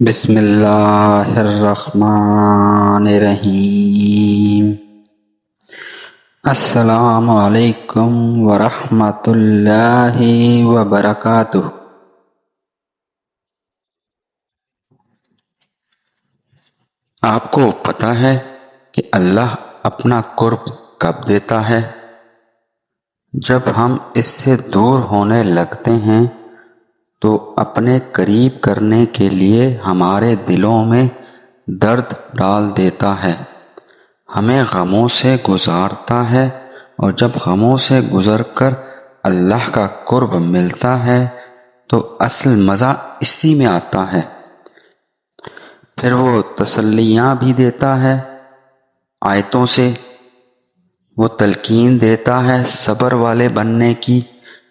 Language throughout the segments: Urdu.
بسم اللہ الرحمن الرحیم۔ السلام علیکم ورحمۃ اللہ وبرکاتہ۔ آپ کو پتہ ہے کہ اللہ اپنا قرب کب دیتا ہے؟ جب ہم اس سے دور ہونے لگتے ہیں تو اپنے قریب کرنے کے لیے ہمارے دلوں میں درد ڈال دیتا ہے، ہمیں غموں سے گزارتا ہے، اور جب غموں سے گزر کر اللہ کا قرب ملتا ہے تو اصل مزہ اسی میں آتا ہے۔ پھر وہ تسلیاں بھی دیتا ہے آیتوں سے، وہ تلقین دیتا ہے صبر والے بننے کی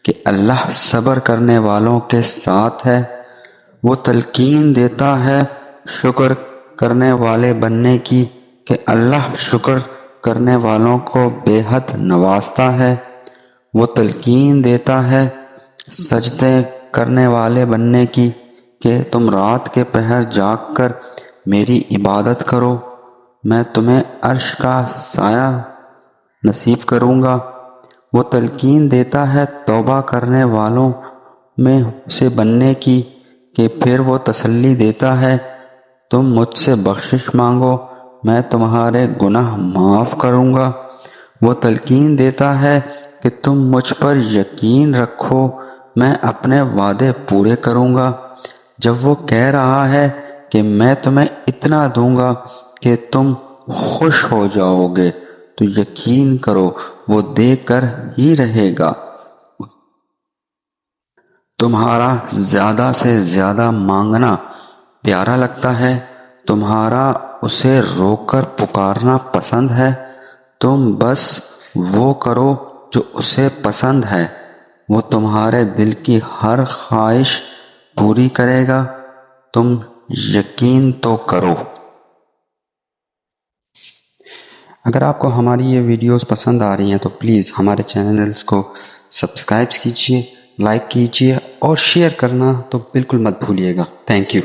کہ اللہ صبر کرنے والوں کے ساتھ ہے، وہ تلقین دیتا ہے شکر کرنے والے بننے کی کہ اللہ شکر کرنے والوں کو بے حد نوازتا ہے، وہ تلقین دیتا ہے سجدے کرنے والے بننے کی کہ تم رات کے پہر جاگ کر میری عبادت کرو، میں تمہیں عرش کا سایہ نصیب کروں گا، وہ تلقین دیتا ہے توبہ کرنے والوں میں سے بننے کی کہ پھر وہ تسلی دیتا ہے تم مجھ سے بخشش مانگو، میں تمہارے گناہ معاف کروں گا، وہ تلقین دیتا ہے کہ تم مجھ پر یقین رکھو، میں اپنے وعدے پورے کروں گا، جب وہ کہہ رہا ہے کہ میں تمہیں اتنا دوں گا کہ تم خوش ہو جاؤ گے تو یقین کرو وہ دے کر ہی رہے گا۔ تمہارا زیادہ سے زیادہ مانگنا پیارا لگتا ہے، تمہارا اسے رو کر پکارنا پسند ہے، تم بس وہ کرو جو اسے پسند ہے، وہ تمہارے دل کی ہر خواہش پوری کرے گا، تم یقین تو کرو۔ اگر آپ کو ہماری یہ ویڈیوز پسند آ رہی ہیں تو پلیز ہمارے چینلز کو سبسکرائب کیجیے، لائک کیجیے اور شیئر کرنا تو بالکل مت بھولیے گا۔ Thank you.